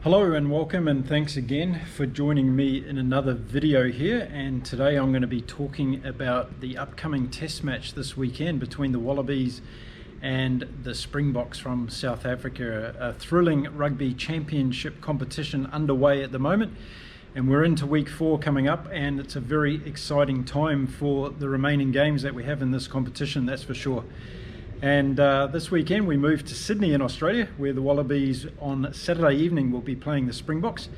Hello and welcome, and thanks again for joining me in another video here. And today I'm going to be talking about the upcoming test match this weekend between the Wallabies and the Springboks from South Africa. A thrilling Rugby Championship competition underway at the moment, and we're into week 4 coming up, and it's a very exciting time for the remaining games that we have in this competition, that's for sure. And this weekend we move to Sydney in Australia, where the Wallabies on Saturday evening will be playing the Springboks.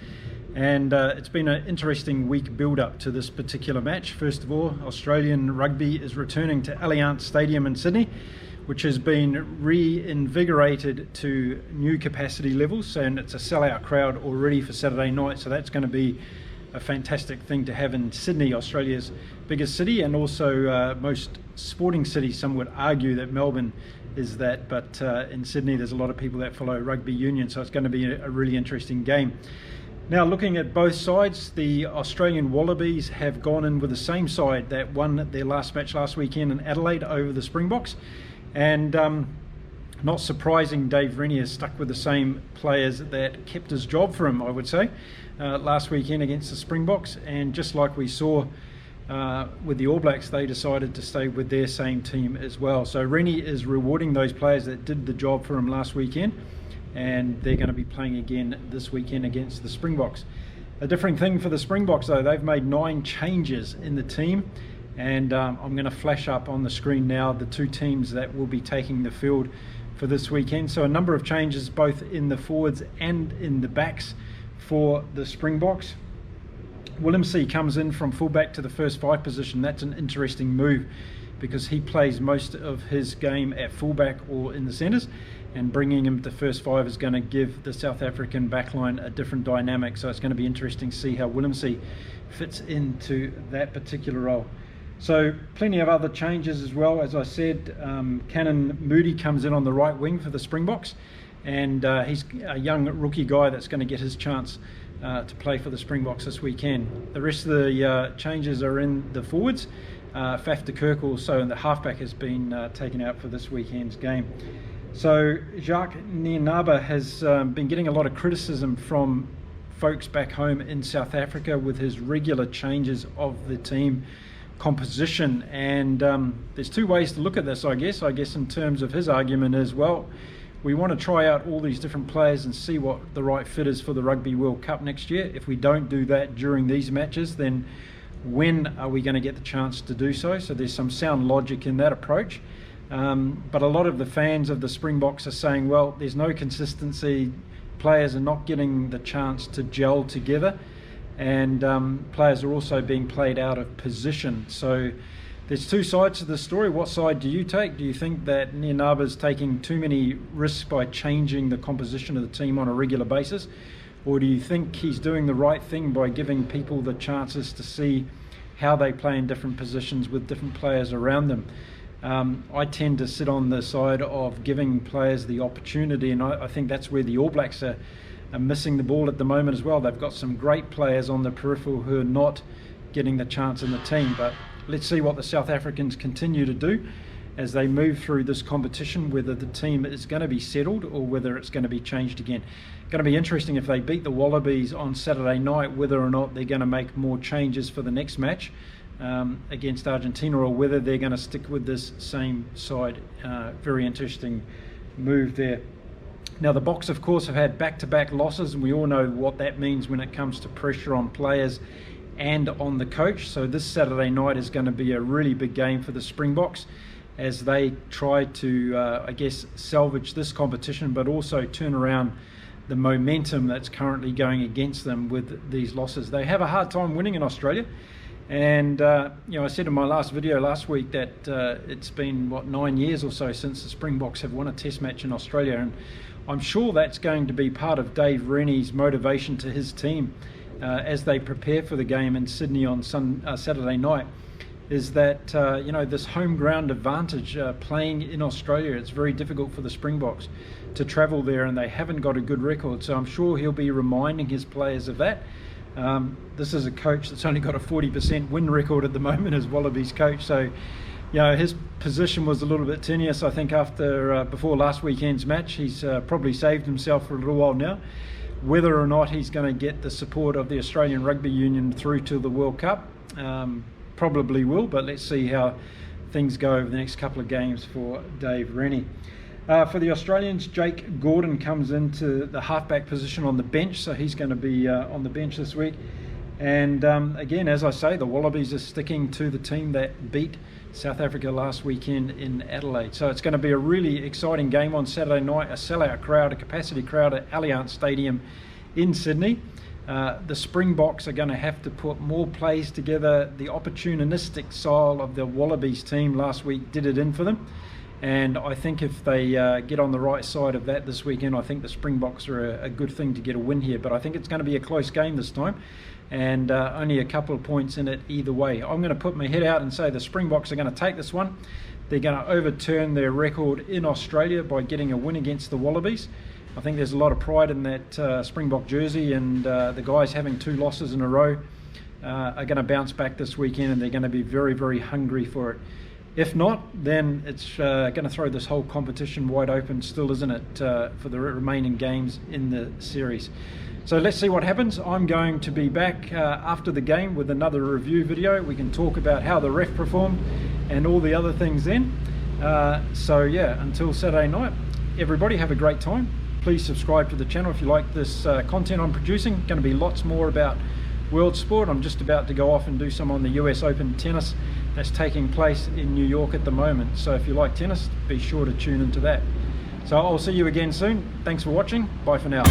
And it's been an interesting week build-up to this particular match. First of all, Australian rugby is returning to Allianz Stadium in Sydney, which has been reinvigorated to new capacity levels, and it's a sellout crowd already for Saturday night, so that's going to be a fantastic thing to have in Sydney, Australia's biggest city, and also most sporting cities. Some would argue that Melbourne is that, but in Sydney there's a lot of people that follow rugby union, so it's going to be a really interesting game. Now, looking at both sides, the Australian Wallabies have gone in with the same side that won their last match last weekend in Adelaide over the Springboks, and not surprising, Dave Rennie has stuck with the same players that kept his job for him, I would say, last weekend against the Springboks. And just like we saw with the All Blacks, they decided to stay with their same team as well. So Rennie is rewarding those players that did the job for him last weekend, and they're going to be playing again this weekend against the Springboks. A different thing for the Springboks though, they've made 9 changes in the team. And I'm going to flash up on the screen now the 2 teams that will be taking the field for this weekend. So a number of changes both in the forwards and in the backs for the Springboks. Willemse comes in from fullback to the first 5 position. That's an interesting move because he plays most of his game at fullback or in the centres, and bringing him to first 5 is going to give the South African backline a different dynamic. So it's going to be interesting to see how Willemse fits into that particular role. So plenty of other changes as well. As I said, Cannon Moody comes in on the right wing for the Springboks, and he's a young rookie guy that's going to get his chance to play for the Springboks this weekend. The rest of the changes are in the forwards. Faf de Klerk also in the halfback has been taken out for this weekend's game. So Jacques Nienaber has been getting a lot of criticism from folks back home in South Africa with his regular changes of the team composition, and there's 2 ways to look at this, I guess in terms of his argument is, well, we want to try out all these different players and see what the right fit is for the Rugby World Cup next year. If we don't do that during these matches, then when are we going to get the chance to do so? So there's some sound logic in that approach, but a lot of the fans of the Springboks are saying, well, there's no consistency, players are not getting the chance to gel together, and players are also being played out of position. So there's 2 sides to the story. What side do you take? Do you think that Nienaber's taking too many risks by changing the composition of the team on a regular basis? Or do you think he's doing the right thing by giving people the chances to see how they play in different positions with different players around them? I tend to sit on the side of giving players the opportunity, and I think that's where the All Blacks are missing the ball at the moment as well. They've got some great players on the peripheral who are not getting the chance in the team, but let's see what the South Africans continue to do as they move through this competition, whether the team is going to be settled or whether it's going to be changed again. Going to be interesting if they beat the Wallabies on Saturday night, whether or not they're going to make more changes for the next match against Argentina, or whether they're going to stick with this same side. Very interesting move there. Now, the Boks, of course, have had back-to-back losses, and we all know what that means when it comes to pressure on players and on the coach. So this Saturday night is going to be a really big game for the Springboks as they try to, I guess, salvage this competition, but also turn around the momentum that's currently going against them with these losses. They have a hard time winning in Australia. And I said in my last video last week that it's been 9 years or so since the Springboks have won a test match in Australia, and I'm sure that's going to be part of Dave Rennie's motivation to his team as they prepare for the game in Sydney on Saturday night, is that this home ground advantage playing in Australia. It's very difficult for the Springboks to travel there, and they haven't got a good record, so I'm sure he'll be reminding his players of that. This is a coach that's only got a 40% win record at the moment as Wallabies coach, so his position was a little bit tenuous, I think, before last weekend's match. He's probably saved himself for a little while now. Whether or not he's going to get the support of the Australian Rugby Union through to the World Cup, probably will, but let's see how things go over the next couple of games for Dave Rennie. For the Australians, Jake Gordon comes into the halfback position on the bench, so he's going to be on the bench this week. And again, as I say, the Wallabies are sticking to the team that beat South Africa last weekend in Adelaide. So it's going to be a really exciting game on Saturday night, a sellout crowd, a capacity crowd at Allianz Stadium in Sydney. The Springboks are going to have to put more plays together. The opportunistic style of the Wallabies team last week did it in for them. And I think if they get on the right side of that this weekend, I think the Springboks are a good thing to get a win here. But I think it's going to be a close game this time, and only a couple of points in it either way. I'm going to put my head out and say the Springboks are going to take this one. They're going to overturn their record in Australia by getting a win against the Wallabies. I think there's a lot of pride in that Springbok jersey, and the guys having 2 losses in a row are going to bounce back this weekend, and they're going to be very, very hungry for it. If not, then it's going to throw this whole competition wide open still, isn't it, for the remaining games in the series. So let's see what happens. I'm going to be back after the game with another review video. We can talk about how the ref performed and all the other things then. So yeah, until Saturday night, everybody have a great time. Please subscribe to the channel if you like this content I'm producing. Going to be lots more about world sport. I'm just about to go off and do some on the US Open tennis that's taking place in New York at the moment. So if you like tennis, be sure to tune into that. So I'll see you again soon. Thanks for watching. Bye for now.